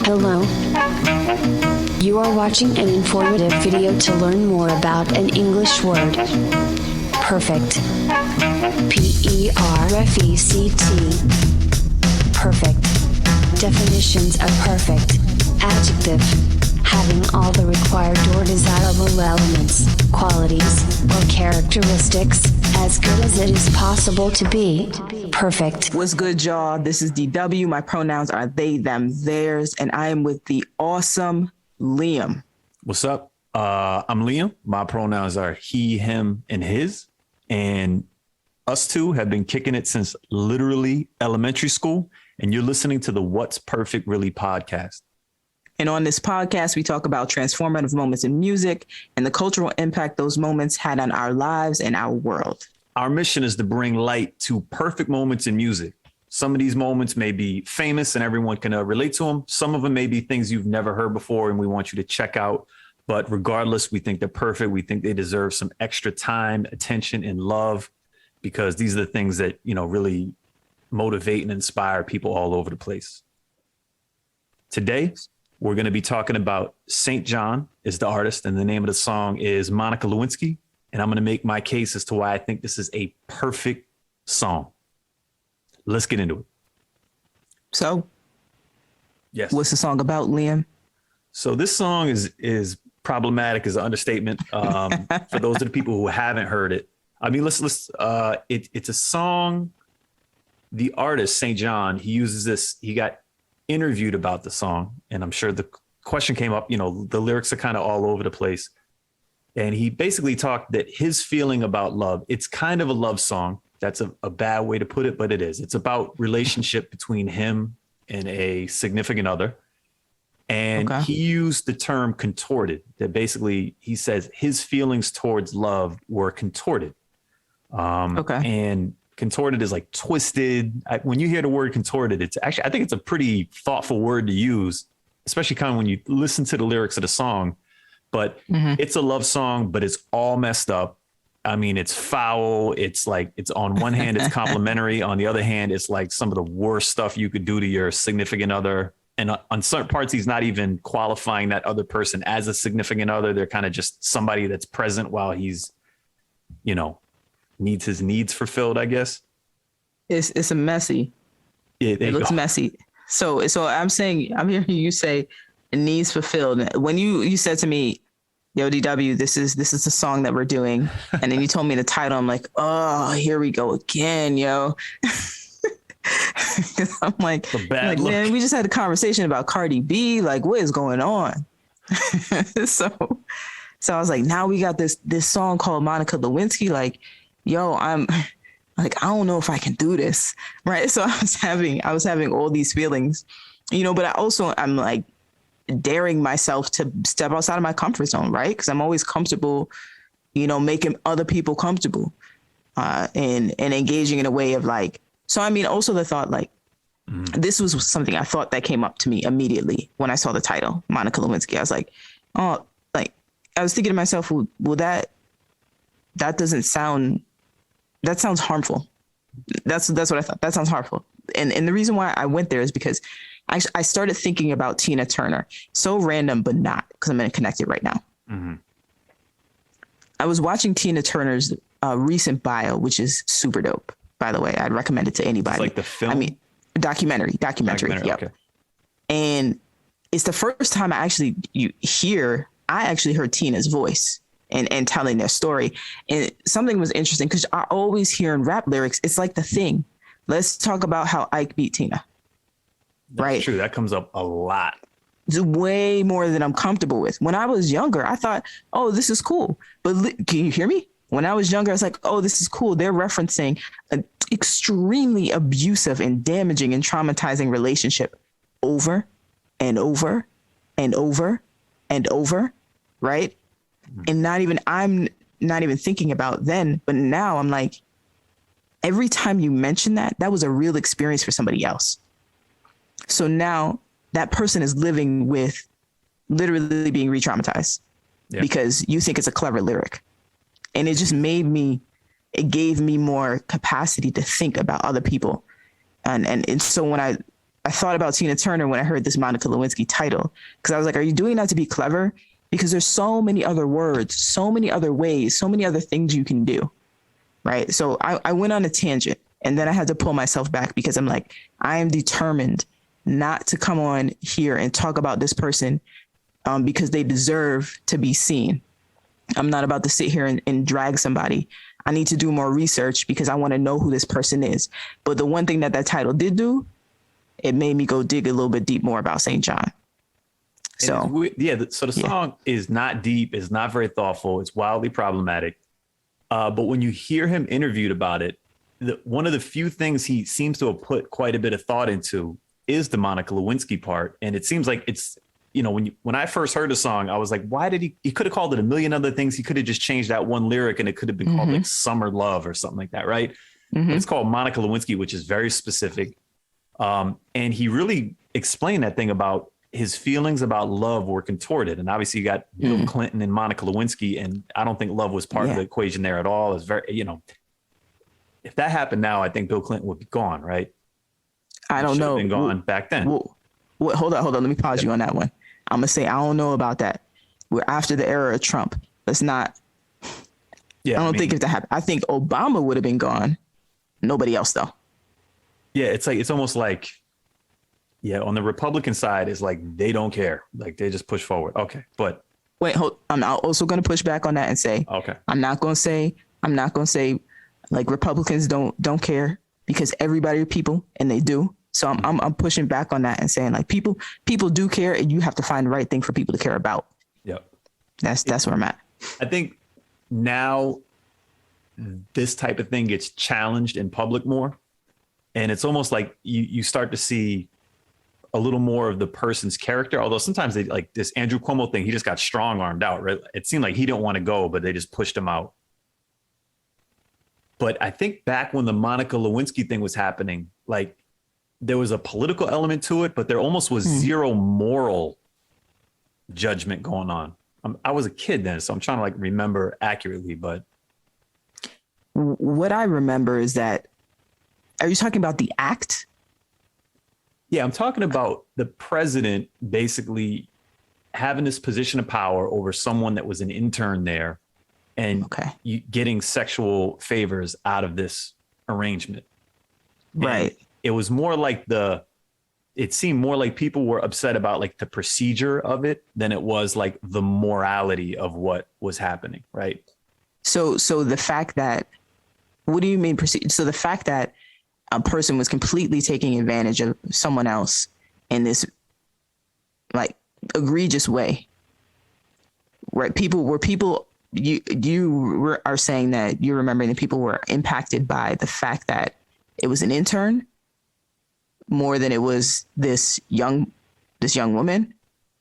Hello. You are watching an informative video to learn more about an English word. Perfect. P-E-R-F-E-C-T. Perfect. Definitions of perfect. Adjective. Having all the required or desirable elements, qualities, or characteristics, as good as it is possible to be. Perfect. What's good, y'all? This is DW. My pronouns are they, them, theirs, and I am with the awesome Liam. What's up? I'm Liam. My pronouns are he, him, and his. And us two have been kicking it since literally elementary school. And you're listening to the What's Perfect Really podcast. And on this podcast, we talk about transformative moments in music and the cultural impact those moments had on our lives and our world. Our mission is to bring light to perfect moments in music. Some of these moments may be famous and everyone can relate to them. Some of them may be things you've never heard before and we want you to check out. But regardless, we think they're perfect. We think they deserve some extra time, attention, and love, because these are the things that, you know, really motivate and inspire people all over the place. Today, we're going to be talking about St. John is the artist, and the name of the song is Monica Lewinsky. And I'm going to make my case as to why I think this is a perfect song. Let's get into it. So, yes, what's the song about, Liam? So this song is problematic as an understatement. For those of the people who haven't heard it, I mean, it's a song. The artist, St. John, he uses this. He got interviewed about the song, and I'm sure the question came up, you know, the lyrics are kind of all over the place. And he basically talked that his feeling about love, it's kind of a love song. That's a bad way to put it, but it is. It's about relationship between him and a significant other. And he used the term contorted, that basically he says his feelings towards love were contorted. And contorted is like twisted. When you hear the word contorted, it's actually, I think it's a pretty thoughtful word to use, especially kind of when you listen to the lyrics of the song. But it's a love song, but it's all messed up. I mean, it's foul. It's like, it's on one hand, it's complimentary. On the other hand, it's like some of the worst stuff you could do to your significant other. And on certain parts, he's not even qualifying that other person as a significant other. They're kind of just somebody that's present while he's, you know, needs his needs fulfilled, I guess. It's a messy. It looks messy. So I'm hearing you say needs fulfilled. When you said to me, yo, DW, this is the song that we're doing. And then you told me the title. I'm like, oh, here we go again, yo. I'm like man, we just had a conversation about Cardi B. Like, what is going on? So I was like, now we got this song called Monica Lewinsky. Like, yo, I'm like, I don't know if I can do this. Right. So I was having all these feelings, you know, but I'm like daring myself to step outside of my comfort zone. Right. Because I'm always comfortable, you know, making other people comfortable and engaging in a way of like, so, I mean, also the thought like this was something I thought that came up to me immediately when I saw the title, Monica Lewinsky. I was like, oh, like I was thinking to myself, well, that sounds harmful. That's what I thought. That sounds harmful. And the reason why I went there is because I started thinking about Tina Turner. So random, but not, because I'm going to connect it right now. Mm-hmm. I was watching Tina Turner's recent bio, which is super dope. By the way, I'd recommend it to anybody. It's like the film? I mean, documentary. Yep. Okay. And it's the first time I actually heard Tina's voice and telling their story. And something was interesting because I always hear in rap lyrics, it's like the thing. Let's talk about how Ike beat Tina. That's right? True. That comes up a lot. It's way more than I'm comfortable with. When I was younger, I thought, oh, this is cool. But can you hear me? When I was younger, I was like, oh, this is cool. They're referencing an extremely abusive and damaging and traumatizing relationship over and over and over and over. Right. And I'm not even thinking about then. But now I'm like, every time you mention that was a real experience for somebody else. So now that person is living with literally being re-traumatized because you think it's a clever lyric. And it just gave me more capacity to think about other people. And so when I I thought about Tina Turner when I heard this Monica Lewinsky title, because I was like, are you doing that to be clever? Because there's so many other words, so many other ways, so many other things you can do. Right. So I went on a tangent, and then I had to pull myself back, because I'm like, I am determined not to come on here and talk about this person because they deserve to be seen. I'm not about to sit here and drag somebody. I need to do more research because I want to know who this person is. But the one thing that title did do, it made me go dig a little bit deep more about St. John. So so the song is not deep, is not very thoughtful, it's wildly problematic. But when you hear him interviewed about it, one of the few things he seems to have put quite a bit of thought into is the Monica Lewinsky part. And it seems like it's, when I first heard the song, I was like, why did he could have called it a million other things. He could have just changed that one lyric and it could have been called like Summer Love or something like that. Right. But it's called Monica Lewinsky, which is very specific. And he really explained that thing about his feelings about love were contorted. And obviously you got Bill Clinton and Monica Lewinsky. And I don't think love was part of the equation there at all. It's very, if that happened now, I think Bill Clinton would be gone. Right. I don't know. Been gone back then. Hold on. Let me pause you on that one. I'm going to say, I don't know about that. We're after the era of Trump. Let's not. Yeah. I don't think if that happened, I think Obama would have been gone. Nobody else though. Yeah. It's almost like, on the Republican side, it's like, they don't care. Like they just push forward. Okay. But wait, I'm also going to push back on that and say, okay, I'm not going to say like Republicans don't care, because everybody are people and they do. So I'm pushing back on that and saying like people do care, and you have to find the right thing for people to care about. Yep. That's where I'm at. I think now this type of thing gets challenged in public more. And it's almost like you start to see a little more of the person's character. Although sometimes they like this Andrew Cuomo thing, he just got strong armed out, right? It seemed like he didn't want to go, but they just pushed him out. But I think back when the Monica Lewinsky thing was happening, like there was a political element to it, but there almost was zero moral judgment going on. I was a kid then, so I'm trying to like remember accurately, but. What I remember is that, are you talking about the act? Yeah, I'm talking about the president basically having this position of power over someone that was an intern there and getting sexual favors out of this arrangement. Right. And it was more like it seemed more like people were upset about like the procedure of it than it was like the morality of what was happening. Right. So the fact that, what do you mean procedure? So the fact that a person was completely taking advantage of someone else in this like egregious way, right? You are saying that you're remembering that people were impacted by the fact that it was an intern more than it was this young woman.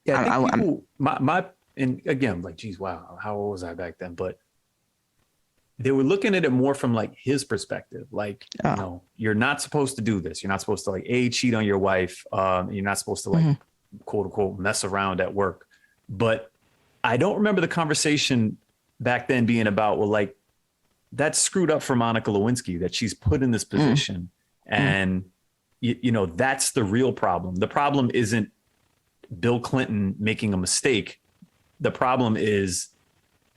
Yeah, I think people, and again, like, geez, wow, how old was I back then? But they were looking at it more from like his perspective. Like, you're not supposed to do this. You're not supposed to like cheat on your wife. You're not supposed to like quote unquote mess around at work. But I don't remember the conversation back then being about, well, like that's screwed up for Monica Lewinsky that she's put in this position. And that's the real problem. The problem isn't Bill Clinton making a mistake. The problem is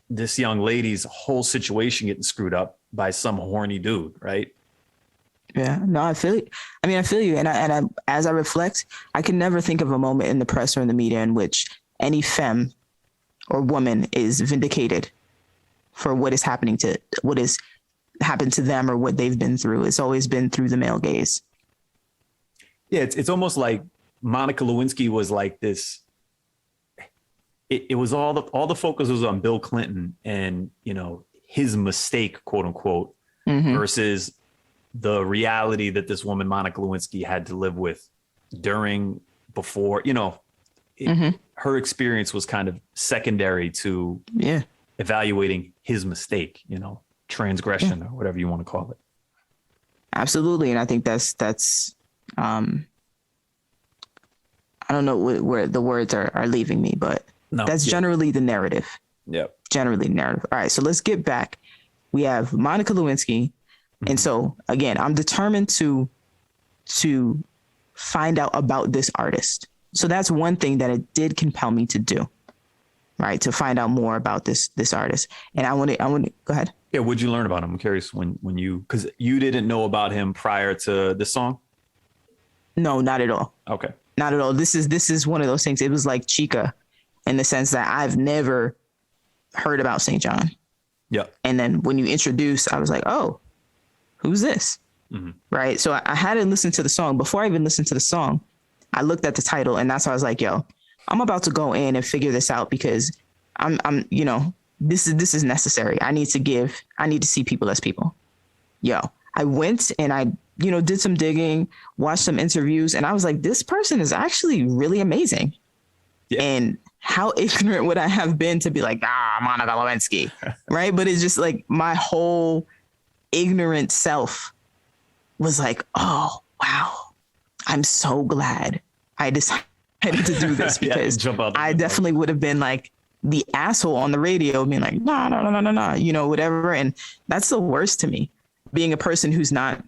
this young lady's whole situation getting screwed up by some horny dude, right? Yeah, no, I feel you. I feel you. And I, as I reflect, I can never think of a moment in the press or in the media in which any femme or woman is vindicated for what has happened to them or what they've been through. It's always been through the male gaze. Yeah, it's almost like Monica Lewinsky was like this. It was all the focus was on Bill Clinton and, his mistake, quote unquote, versus the reality that this woman, Monica Lewinsky, had to live with before, her experience was kind of secondary to evaluating his mistake, transgression or whatever you want to call it. Absolutely. And I think that's I don't know where the words are leaving me, but that's generally the narrative. Yeah. Generally the narrative. All right. So let's get back. We have Monica Lewinsky. And so again, I'm determined to find out about this artist. So that's one thing that it did compel me to do, right? To find out more about this artist. And I want to go ahead. Yeah, what'd you learn about him? I'm curious when you, because you didn't know about him prior to this song. No, not at all. Okay. Not at all. This is one of those things. It was like Chica in the sense that I've never heard about St. John. Yeah. And then when you introduce, I was like, oh, who's this? Mm-hmm. Right. So I hadn't listened to the song. Before I even listened to the song, I looked at the title, and that's how I was like, yo, I'm about to go in and figure this out because I'm this is necessary. I need to see people as people. Yo, I went and I, did some digging, watched some interviews, and I was like, this person is actually really amazing. Yeah. And how ignorant would I have been to be like, Monica Lewinsky, right? But it's just like my whole ignorant self was like, oh, wow, I'm so glad I decided to do this because I definitely would have been like the asshole on the radio being like, no, whatever. And that's the worst to me, being a person who's not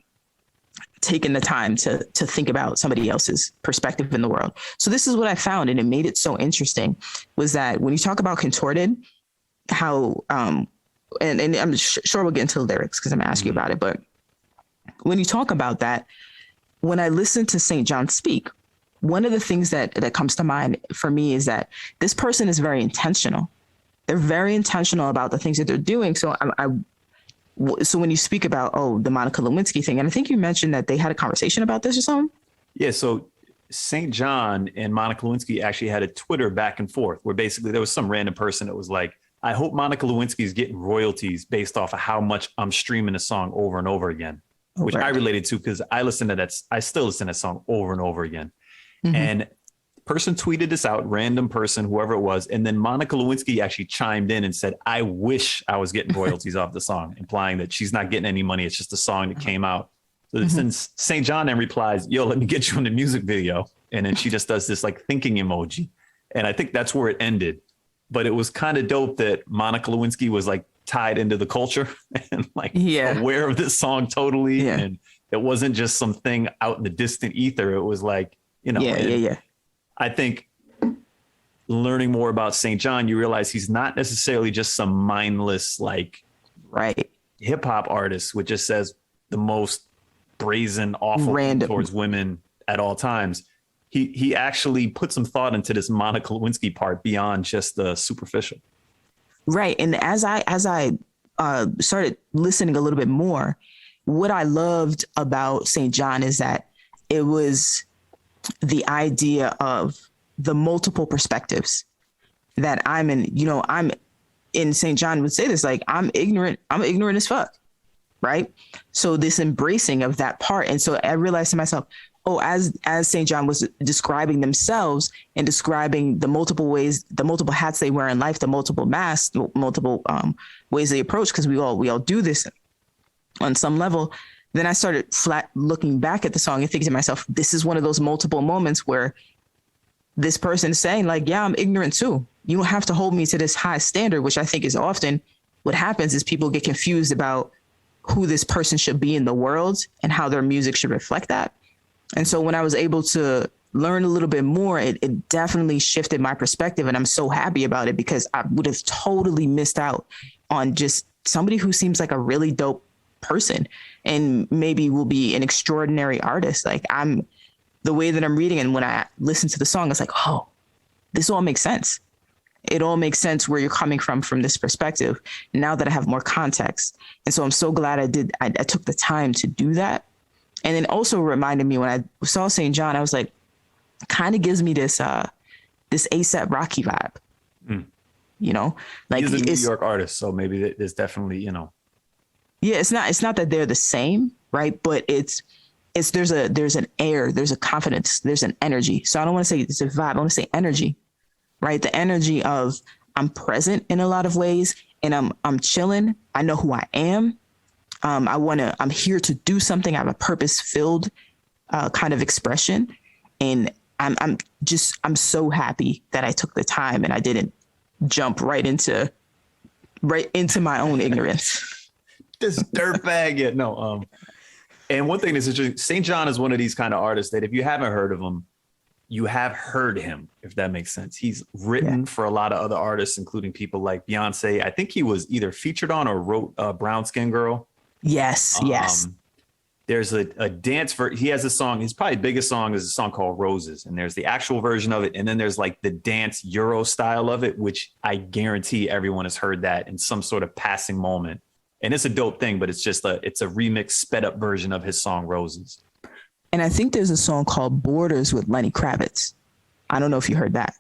taken the time to think about somebody else's perspective in the world. So this is what I found, and it made it so interesting, was that when you talk about Contorted, how, and I'm sure we'll get into the lyrics because I'm gonna ask you about it, but when you talk about that, when I listen to St. John speak, one of the things that comes to mind for me is that this person is very intentional. They're very intentional about the things that they're doing. So so when you speak about, the Monica Lewinsky thing, and I think you mentioned that they had a conversation about this or something. Yeah. So St. John and Monica Lewinsky actually had a Twitter back and forth where basically there was some random person that was like, I hope Monica Lewinsky is getting royalties based off of how much I'm streaming the song over and over again, which I related to because I still listen to that song over and over again. Mm-hmm. And person tweeted this out, random person, whoever it was. And then Monica Lewinsky actually chimed in and said, I wish I was getting royalties off the song, implying that she's not getting any money. It's just a song that came out. So since St. John then replies, yo, let me get you in the music video. And then she just does this like thinking emoji. And I think that's where it ended. But it was kind of dope that Monica Lewinsky was like tied into the culture and like aware of this song totally. Yeah. And it wasn't just something out in the distant ether. It was like, I think learning more about St. John, you realize he's not necessarily just some mindless, like hip hop artist, which just says the most brazen, awful thing towards women at all times. He actually put some thought into this Monica Lewinsky part beyond just the superficial. Right. And as I started listening a little bit more, what I loved about St. John is that it was the idea of the multiple perspectives that I'm in St. John would say this, like, I'm ignorant as fuck. Right. So this embracing of that part. And so I realized to myself, as St. John was describing themselves and describing the multiple ways, the multiple hats they wear in life, the multiple masks, multiple ways they approach, because we all do this on some level. Then I started looking back at the song and thinking to myself, this is one of those multiple moments where this person is saying like, yeah, I'm ignorant too. You don't have to hold me to this high standard, which I think is often what happens is people get confused about who this person should be in the world and how their music should reflect that. And so when I was able to learn a little bit more, it definitely shifted my perspective. And I'm so happy about it because I would have totally missed out on just somebody who seems like a really dope person and maybe will be an extraordinary artist. Like the way that I'm reading and when I listen to the song, it's like, oh, this all makes sense. It all makes sense where you're coming from this perspective now that I have more context. And so I'm so glad I took the time to do that. And then also reminded me when I saw St. John, I was like, kind of gives me this A$AP Rocky vibe, like he's a New York artist. So maybe there's definitely, Yeah, it's not that they're the same. Right. But there's an air, there's a confidence, there's an energy. So I don't want to say it's a vibe. I want to say energy, right? The energy of I'm present in a lot of ways and I'm chilling. I know who I am. I'm here to do something. I have a purpose-filled kind of expression. And I'm so happy that I took the time and I didn't jump right into my own ignorance. This dirtbag. Yeah, no. And one thing that's interesting, St. John is one of these kind of artists that if you haven't heard of him, you have heard him, if that makes sense. He's written for a lot of other artists, including people like Beyonce. I think he was either featured on or wrote Brown Skin Girl. Yes. There's a dance he has a song. His probably biggest song is a song called Roses. And there's the actual version of it. And then there's like the dance Euro style of it, which I guarantee everyone has heard that in some sort of passing moment. And it's a dope thing, but it's a remix sped up version of his song Roses. And I think there's a song called Borders with Lenny Kravitz. I don't know if you heard that.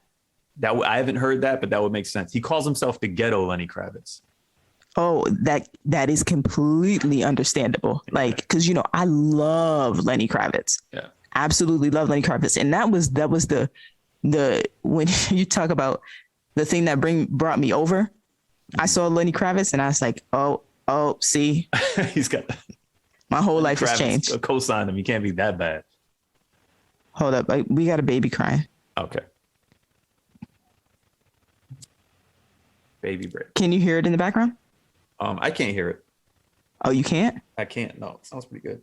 I haven't heard that, but that would make sense. He calls himself the ghetto Lenny Kravitz. Oh, that is completely understandable. Like, because, I love Lenny Kravitz. Yeah. Absolutely love Lenny Kravitz. And that was the when you talk about the thing that brought me over, I saw Lenny Kravitz and I was like, oh, see, he's got my whole life has changed. Co-signed him. He can't be that bad. Hold up. We got a baby crying. Okay. Baby break. Can you hear it in the background? I can't hear it. Oh, you can't? I can't. No, it sounds pretty good.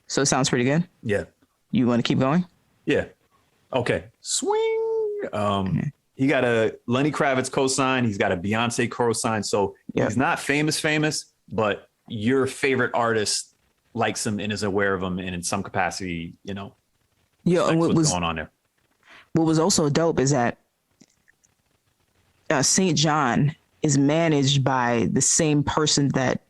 So it sounds pretty good? Yeah. You want to keep going? Yeah. Okay. Swing. He got a Lenny Kravitz co-sign. He's got a Beyonce co-sign. So he's not famous, but your favorite artist likes him and is aware of him, and in some capacity, Yeah. And what's going on there. What was also dope is that St. John is managed by the same person that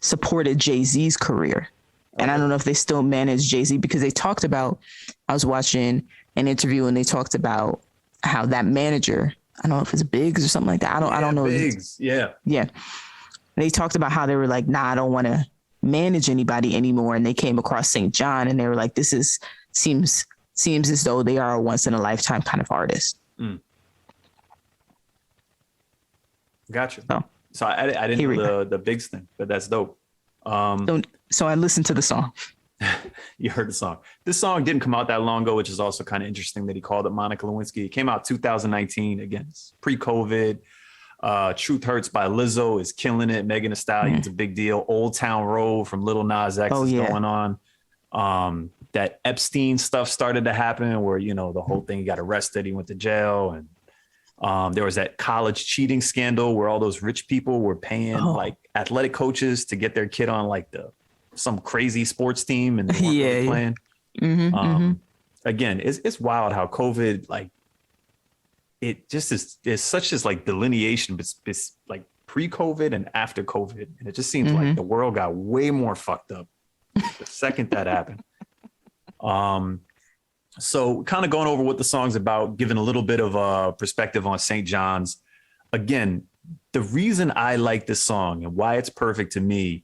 supported Jay-Z's career. And I don't know if they still manage Jay-Z, because they talked about, I was watching an interview and they talked about how that manager, I don't know if it's Biggs or something like that. I don't know. Biggs. Yeah. Yeah. They talked about how they were like, nah, I don't want to manage anybody anymore. And they came across St. John and they were like, this seems as though they are a once in a lifetime kind of artist. Mm. Gotcha. Oh. So I didn't know the Biggs thing, but that's dope. So I listened to the song. You heard the song. This song didn't come out that long ago, which is also kind of interesting that he called it Monica Lewinsky. It came out 2019. Again, it's pre-COVID. Truth Hurts by Lizzo is killing it. Megan Thee Stallion's a big deal. Old Town Road from Lil Nas X is going on. That Epstein stuff started to happen where, the whole thing, he got arrested, he went to jail. And there was that college cheating scandal where all those rich people were paying like athletic coaches to get their kid on like some crazy sports team and they weren't really playing. Mm-hmm, Again, it's wild how COVID, like, it just is such as like delineation, but it's like pre-COVID and after COVID. And it just seems like the world got way more fucked up the second that happened. So kind of going over what the song's about, giving a little bit of a perspective on St. John's. Again, the reason I like this song and why it's perfect to me,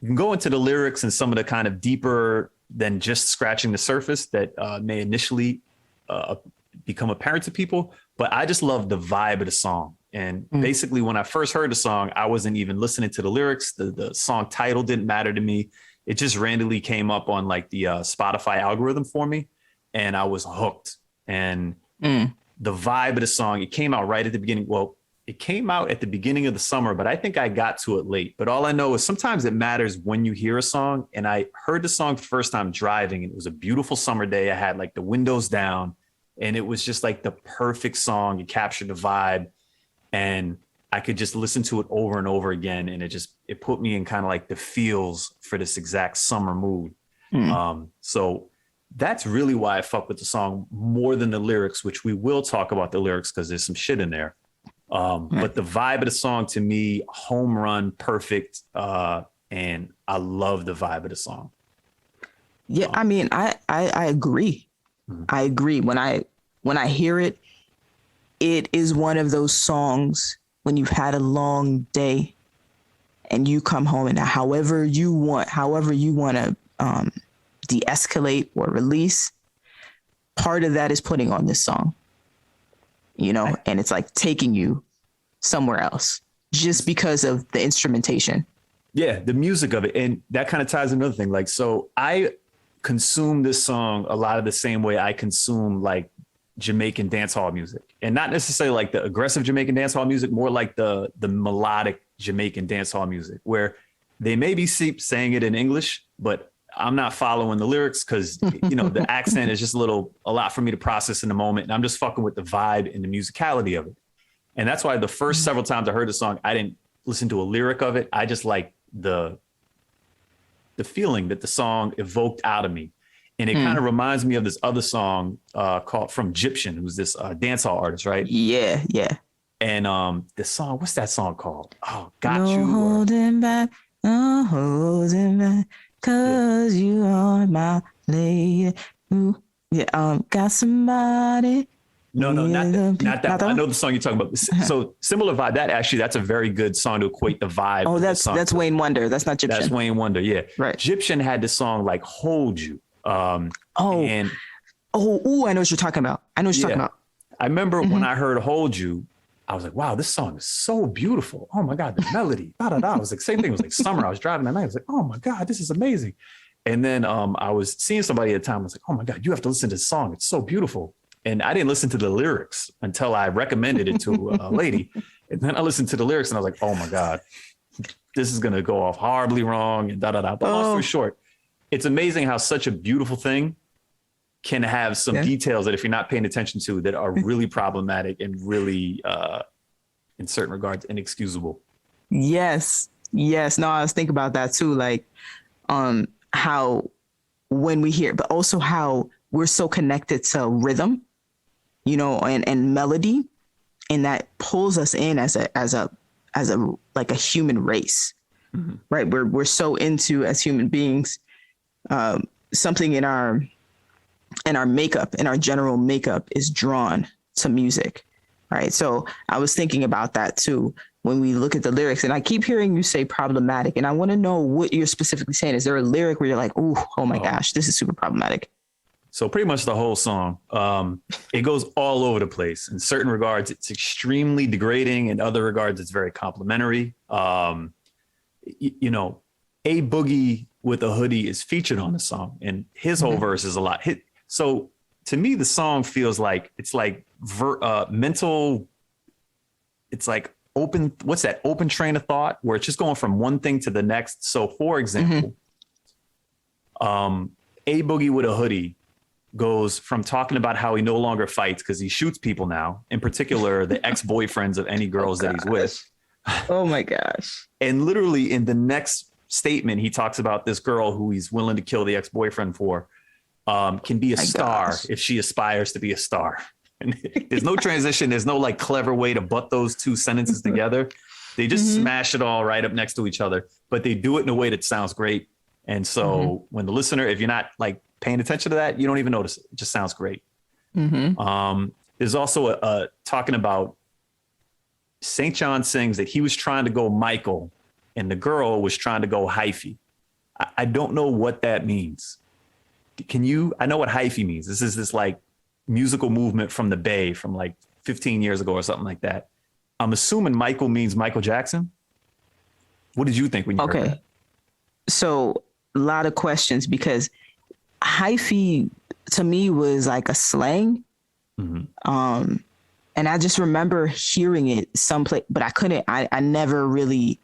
you can go into the lyrics and some of the kind of deeper than just scratching the surface that may initially become apparent to people. But I just love the vibe of the song. And basically, when I first heard the song, I wasn't even listening to the lyrics. The song title didn't matter to me. It just randomly came up on like the Spotify algorithm for me. And I was hooked. And the vibe of the song, it came out right at the beginning. Well, it came out at the beginning of the summer, but I think I got to it late. But all I know is sometimes it matters when you hear a song. And I heard the song the first time driving, and it was a beautiful summer day. I had like the windows down, and it was just like the perfect song. It captured the vibe, and I could just listen to it over and over again. And it put me in kind of like the feels for this exact summer mood. So that's really why I fuck with the song more than the lyrics, which we will talk about the lyrics because there's some shit in there. But the vibe of the song, to me, home run, perfect. And I love the vibe of the song. Yeah, I mean, I agree. I agree. When I hear it, it is one of those songs when you've had a long day and you come home, and however you want to de-escalate or release, part of that is putting on this song, and it's like taking you somewhere else just because of the instrumentation. Yeah, the music of it. And that kind of ties another thing. Like, so I consume this song a lot of the same way I consume like Jamaican dance hall music, and not necessarily like the aggressive Jamaican dance hall music, more like the melodic Jamaican dance hall music, where they may be saying it in English, but I'm not following the lyrics because, the accent is just a lot for me to process in the moment. And I'm just fucking with the vibe and the musicality of it. And that's why the first several times I heard the song, I didn't listen to a lyric of it. I just like the feeling that the song evoked out of me. And it kind of reminds me of this other song called from Egyptian, who's this dancehall artist, right? Yeah. And the song, what's that song called? Oh, Got no You. Holding back, no holding back, cause you are my lady. Ooh. Yeah, got somebody. No, not that one. I know the song you're talking about. So similar vibe. That's a very good song to equate the vibe. Oh, that's Wayne Wonder. That's not Egyptian. That's Wayne Wonder. Yeah. Right. Egyptian had this song like Hold You. I know what you're talking about. I remember when I heard Hold You, I was like, wow, this song is so beautiful. Oh my God, the melody. I was like, same thing. It was like summer. I was driving that night. I was like, oh my God, this is amazing. And then I was seeing somebody at the time. I was like, oh my God, you have to listen to this song. It's so beautiful. And I didn't listen to the lyrics until I recommended it to a lady. And then I listened to the lyrics and I was like, oh my God, this is going to go off horribly wrong and But long story short, it's amazing how such a beautiful thing can have some details that if you're not paying attention to that are really problematic and really, in certain regards, inexcusable. Yes. No, I was thinking about that too. Like, how when we hear, but also how we're so connected to rhythm, and melody, and that pulls us in as a like a human race, right? We're so into, as human beings, something in our makeup, in our general makeup, is drawn to music, right? So I was thinking about that too when we look at the lyrics, and I keep hearing you say problematic, and I want to know what you're specifically saying. Is there a lyric where you're like, oh my gosh, this is super problematic? So pretty much the whole song, it goes all over the place. In certain regards, it's extremely degrading. In other regards, it's very complimentary. A Boogie with a Hoodie is featured on the song, and his whole verse is a lot. So to me, the song feels like it's like mental. It's like open. What's that? Open train of thought where it's just going from one thing to the next. So, for example, A Boogie with a Hoodie goes from talking about how he no longer fights because he shoots people now, in particular the ex-boyfriends of any girls that he's with. Oh my gosh. And literally in the next statement, he talks about this girl who he's willing to kill the ex-boyfriend for, can be a star if she aspires to be a star. And there's no transition. There's no like clever way to butt those two sentences together. They just smash it all right up next to each other, but they do it in a way that sounds great. And so when the listener, if you're not like paying attention to that, you don't even notice it. It just sounds great. There's also a talking about St. John sings that he was trying to go Michael and the girl was trying to go hyphy. I don't know what that means. I know what hyphy means. This is this like musical movement from the Bay from like 15 years ago or something like that. I'm assuming Michael means Michael Jackson. What did you think when you heard that? So a lot of questions, because hyphy to me was like a slang. And I just remember hearing it someplace, but I never really,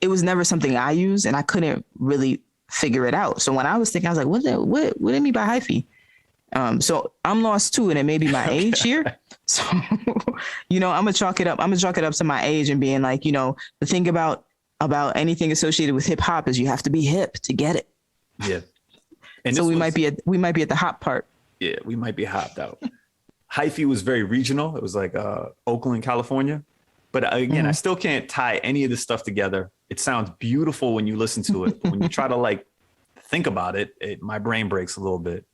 it was never something I used and I couldn't really figure it out. So when I was thinking, I was like, what do they mean by hyphy? So I'm lost too. And it may be my age here. So, I'm gonna chalk it up to my age and being like, the thing about anything associated with hip hop is you have to be hip to get it. Yeah. And so we might be at the hop part. Yeah, we might be hopped out. Hyphy was very regional. It was like Oakland, California. But again, I still can't tie any of this stuff together. It sounds beautiful when you listen to it. When you try to like think about it, my brain breaks a little bit.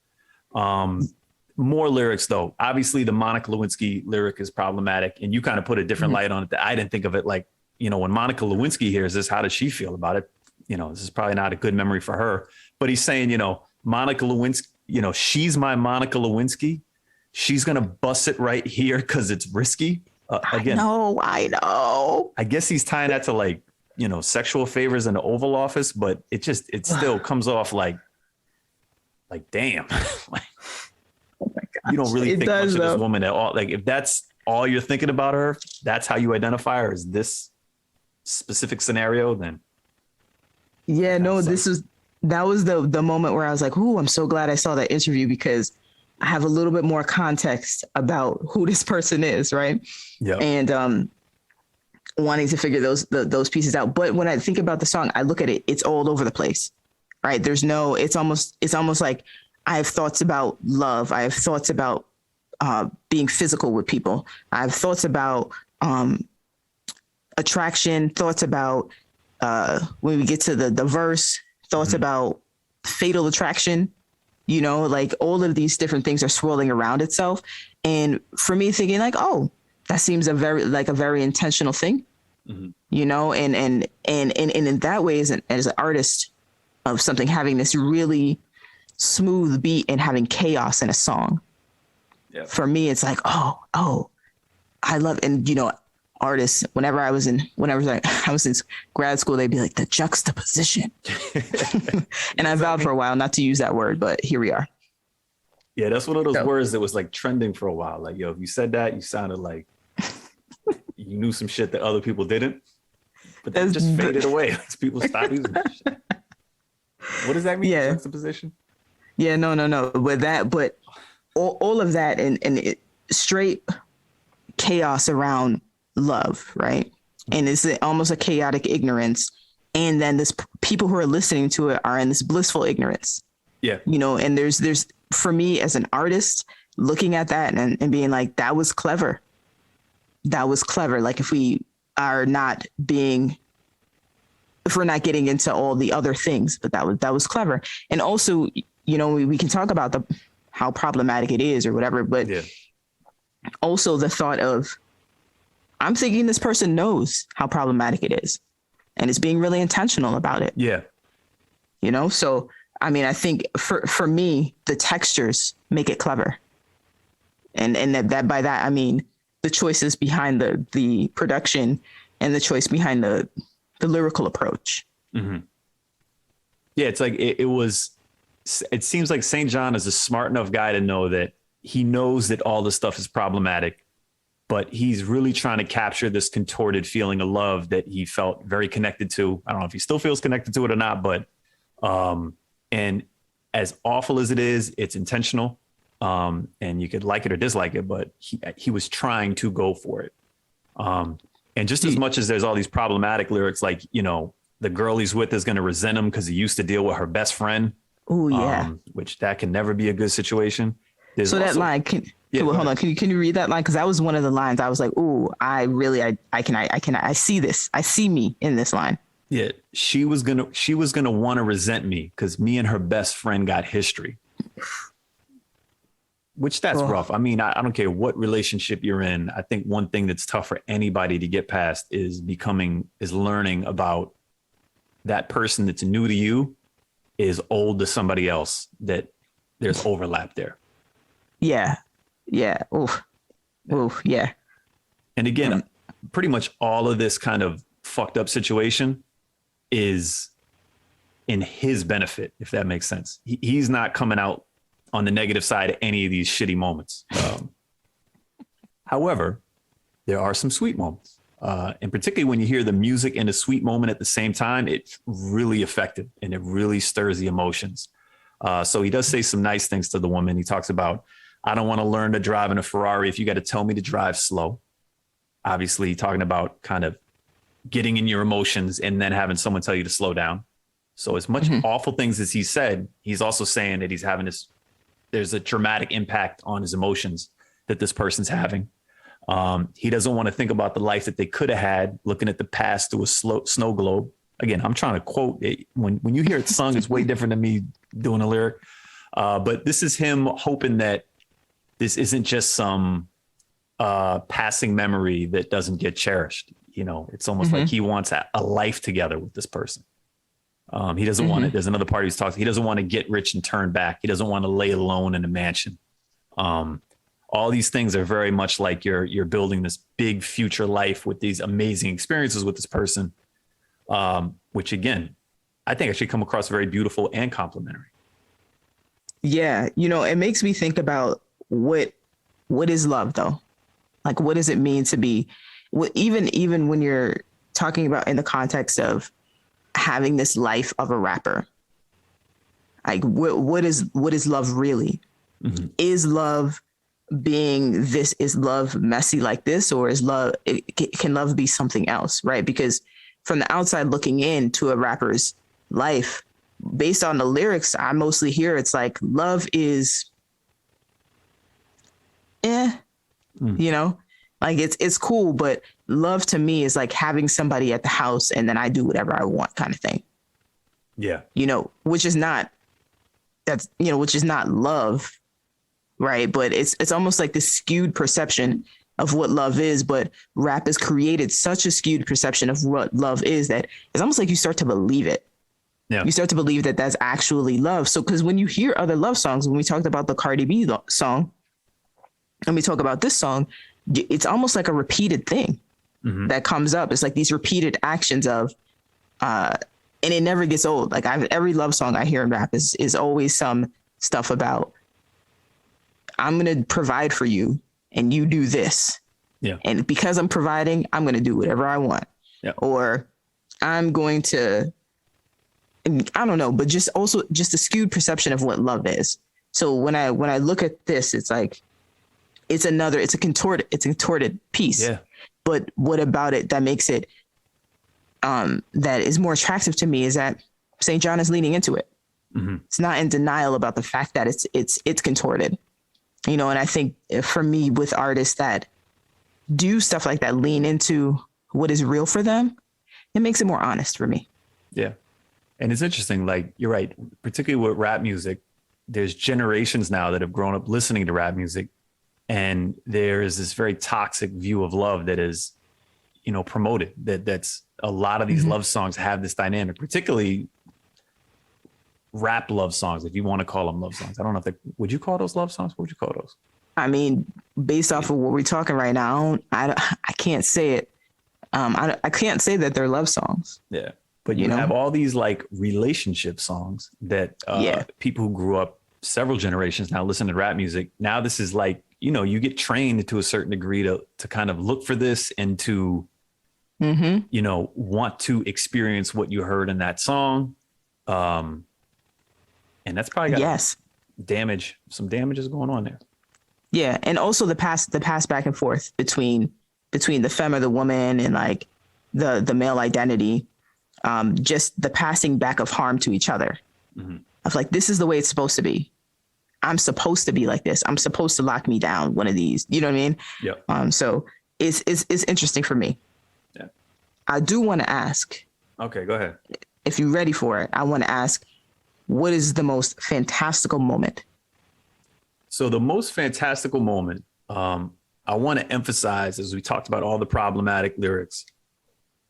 More lyrics though. Obviously the Monica Lewinsky lyric is problematic, and you kind of put a different light on it that I didn't think of it. Like, when Monica Lewinsky hears this, how does she feel about it? This is probably not a good memory for her, but he's saying, Monica Lewinsky, she's my Monica Lewinsky. She's going to bust it right here because it's risky. Again, I know. I guess he's tying that to like, sexual favors in the Oval Office, but it still comes off like damn. Like, oh my God. You don't really think much of this woman at all. Like if that's all you're thinking about her, that's how you identify her, is this specific scenario, then Yeah, no, that was the moment where I was like, ooh, I'm so glad I saw that interview because I have a little bit more context about who this person is, right? Yeah. And wanting to figure those pieces out. But when I think about the song, I look at it, it's all over the place, right? It's almost like I have thoughts about love. I have thoughts about being physical with people. I have thoughts about attraction, thoughts about when we get to the verse, thoughts about fatal attraction, like all of these different things are swirling around itself. And for me thinking like, oh, that seems a very intentional thing, and in that way, as an artist of something, having this really smooth beat and having chaos in a song, for me, it's like, oh, I love, and artists, whenever I was in grad school, they'd be like the juxtaposition. And I vowed for a while not to use that word, but here we are. Yeah, that's one of those words that was like trending for a while. Like, yo, if you said that, you sounded like you knew some shit that other people didn't, but that just faded away. Like, people stopped using that shit. What does that mean? Yeah. Juxtaposition? Yeah, no. But all of that and straight chaos around love, right? And it's almost a chaotic ignorance. And then people who are listening to it are in this blissful ignorance. Yeah. And there's for me as an artist looking at that and being like, that was clever. Like if we're not getting into all the other things, but that was clever. And also, we can talk about how problematic it is or whatever, but also the thought of, I'm thinking this person knows how problematic it is and is being really intentional about it. Yeah. So, I mean, I think for me, the textures make it clever. And that by that, I mean, the choices behind the production and the choice behind the lyrical approach. Mm-hmm. Yeah. It's like, it seems like St. John is a smart enough guy to know that he knows that all this stuff is problematic, but he's really trying to capture this contorted feeling of love that he felt very connected to. I don't know if he still feels connected to it or not, but, and as awful as it is, it's intentional. And you could like it or dislike it, but he was trying to go for it. And just as much as there's all these problematic lyrics, like, the girl he's with is going to resent him because he used to deal with her best friend. Oh yeah. Which that can never be a good situation. There's so that line, hold on. Can you read that line? Cause that was one of the lines I was like, ooh, I see this. I see me in this line. Yeah. She was going to want to resent me because me and her best friend got history. Which that's rough. I mean, I don't care what relationship you're in. I think one thing that's tough for anybody to get past is learning about that person that's new to you is old to somebody else, that there's overlap there. Yeah. Yeah. Oof. Yeah. And again, pretty much all of this kind of fucked up situation is in his benefit, if that makes sense. He's not coming out on the negative side of any of these shitty moments. However, there are some sweet moments. And particularly when you hear the music and the sweet moment at the same time, it's really effective and it really stirs the emotions. So he does say some nice things to the woman. He talks about, I don't want to learn to drive in a Ferrari if you got to tell me to drive slow. Obviously talking about kind of getting in your emotions and then having someone tell you to slow down. So as much awful things as he said, he's also saying that there's a dramatic impact on his emotions that this person's having. He doesn't want to think about the life that they could have had looking at the past through a snow globe. Again, I'm trying to quote it. When you hear it sung, it's way different than me doing a lyric. But this is him hoping that this isn't just some passing memory that doesn't get cherished. It's almost like he wants a life together with this person. He doesn't want it. There's another part he's talking. He doesn't want to get rich and turn back. He doesn't want to lay alone in a mansion. All these things are very much like you're building this big future life with these amazing experiences with this person, which again, I think actually come across very beautiful and complimentary. Yeah. It makes me think about what is love though? Like, what does it mean to be, even when you're talking about in the context of having this life of a rapper. Like what is love really? Mm-hmm. Is love being this? Is love messy like this, or can love be something else? Right? Because from the outside looking in to a rapper's life, based on the lyrics, I mostly hear it's like love is, you know, like it's cool, but love to me is like having somebody at the house and then I do whatever I want kind of thing. Yeah. You know, which is not love, right? But it's almost like this skewed perception of what love is, but rap has created such a skewed perception of what love is that it's almost like you start to believe it. Yeah. You start to believe that that's actually love. So, because when you hear other love songs, when we talked about the Cardi B song, and we talk about this song, it's almost like a repeated thing that comes up. It's like these repeated actions of, and it never gets old. Like every love song I hear in rap is always some stuff about, I'm going to provide for you and you do this. Yeah. And because I'm providing, I'm going to do whatever I want. Yeah. Or I'm going to, I don't know, but just a skewed perception of what love is. So when I look at this, it's like, it's a contorted piece. Yeah. But what about it that makes it, that is more attractive to me is that St. John is leaning into it. Mm-hmm. It's not in denial about the fact that it's contorted, you know? And I think for me, with artists that do stuff like that, lean into what is real for them, it makes it more honest for me. Yeah. And it's interesting, like you're right, particularly with rap music, there's generations now that have grown up listening to rap music. And there's this very toxic view of love that is, you know, promoted, that's a lot of these love songs have this dynamic, particularly rap love songs, if you want to call them love songs. I don't know if would you call those love songs? What would you call those? I mean, based off of what we're talking right now, I can't say it. I can't say that they're love songs. Yeah. But you have all these like relationship songs that people who grew up several generations now listen to rap music. Now this is like, you know, you get trained to a certain degree to kind of look for this and to, you know, want to experience what you heard in that song. And that's probably got some damage is going on there. Yeah. And also the past back and forth between the femme or the woman and like the male identity. Just the passing back of harm to each other of like, this is the way it's supposed to be. I'm supposed to be like this. I'm supposed to lock me down one of these, you know what I mean? Yeah. So it's interesting for me. Yeah. I do want to ask. Okay, go ahead. If you're ready for it, I want to ask, what is the most fantastical moment? So the most fantastical moment, I want to emphasize, as we talked about all the problematic lyrics,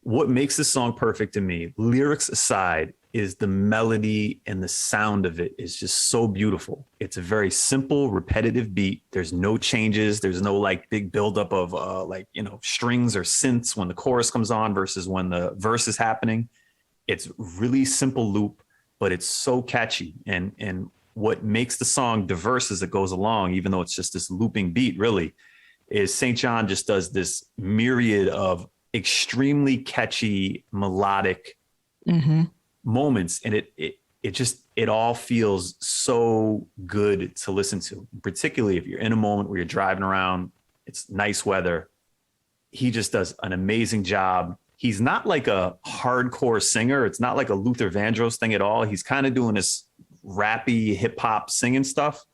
what makes this song perfect to me, lyrics aside, is the melody and the sound of it is just so beautiful. It's a very simple, repetitive beat. There's no changes. There's no like big buildup of like, you know, strings or synths when the chorus comes on versus when the verse is happening. It's really simple loop, but it's so catchy. And what makes the song diverse as it goes along, even though it's just this looping beat really, is St. John just does this myriad of extremely catchy melodic moments, and it all feels so good to listen to, particularly if you're in a moment where you're driving around, it's nice weather. He just does an amazing job. He's not like a hardcore singer. It's not like a Luther Vandross thing at all. He's kind of doing this rappy hip hop singing stuff,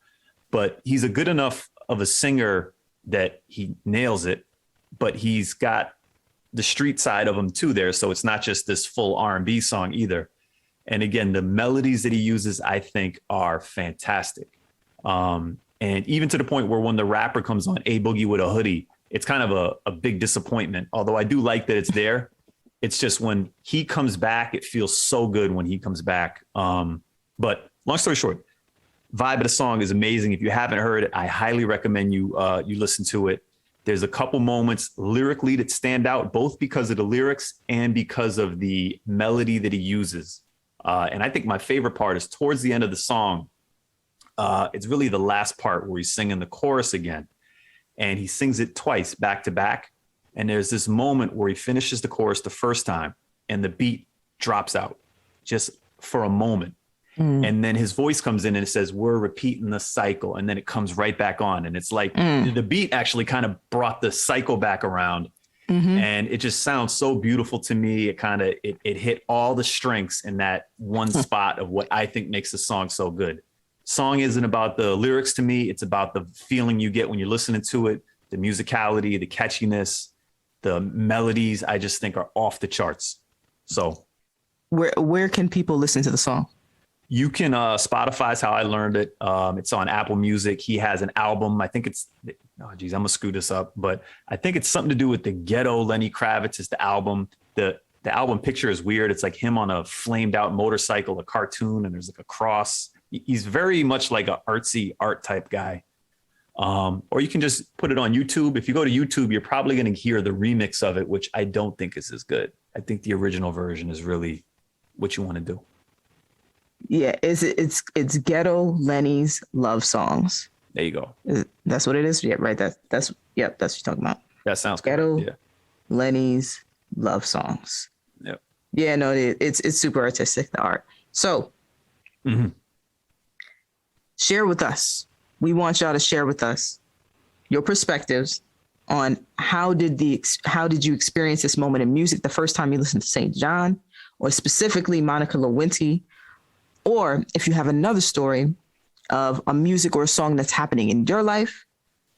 but he's a good enough of a singer that he nails it, but he's got the street side of him too there. So it's not just this full R&B song either. And again, the melodies that he uses, I think, are fantastic. And even to the point where when the rapper comes on, A Boogie with a Hoodie, it's kind of a big disappointment. Although I do like that it's there. It's just when he comes back, it feels so good when he comes back. But long story short, vibe of the song is amazing. If you haven't heard it, I highly recommend you listen to it. There's a couple moments lyrically that stand out, both because of the lyrics and because of the melody that he uses. And I think my favorite part is towards the end of the song. It's really the last part where he's singing the chorus again. And he sings it twice back to back. And there's this moment where he finishes the chorus the first time and the beat drops out just for a moment. And then his voice comes in and it says, we're repeating the cycle. And then it comes right back on. And it's like the beat actually kind of brought the cycle back around. And it just sounds so beautiful to me. It kind of, it hit all the strengths in that one spot of what I think makes the song so good. Song isn't about the lyrics to me. It's about the feeling you get when you're listening to it, the musicality, the catchiness, the melodies, I just think are off the charts. So where can people listen to the song? You can, Spotify's how I learned it. It's on Apple Music. He has an album. I think it's, I'm gonna screw this up, but I think it's something to do with the ghetto Lenny Kravitz is the album. The album picture is weird. It's like him on a flamed out motorcycle, a cartoon, and there's like a cross. He's very much like an artsy art type guy. Or you can just put it on YouTube. If you go to YouTube, you're probably going to hear the remix of it, which I don't think is as good. I think the original version is really what you want to do. Yeah, it's Ghetto Lenny's Love Songs. There you go. That's what it is. Yeah, right. That's what you're talking about. That sounds Ghetto correct. Yeah. Lenny's Love Songs. Yep. Yeah, no, it's super artistic, the art. So share with us. We want y'all to share with us your perspectives on how did you experience this moment in music the first time you listened to St. John, or specifically Monica Lewinsky, or if you have another story of a music or a song that's happening in your life,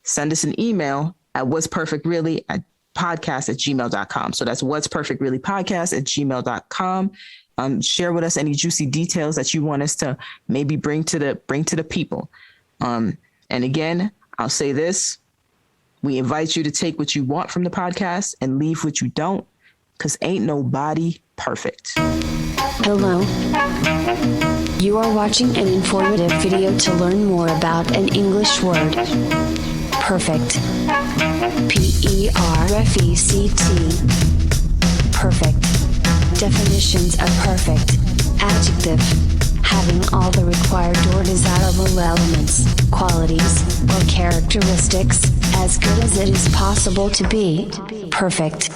send us an email at whatsperfectreallypodcast@gmail.com. So that's whatsperfectreallypodcast@gmail.com. Share with us any juicy details that you want us to maybe bring to the people. And again, I'll say this. We invite you to take what you want from the podcast and leave what you don't, because ain't nobody perfect. Hello. You are watching an informative video to learn more about an English word. Perfect. P-E-R-F-E-C-T. Perfect. Definitions of perfect. Adjective. Having all the required or desirable elements, qualities, or characteristics as good as it is possible to be. Perfect.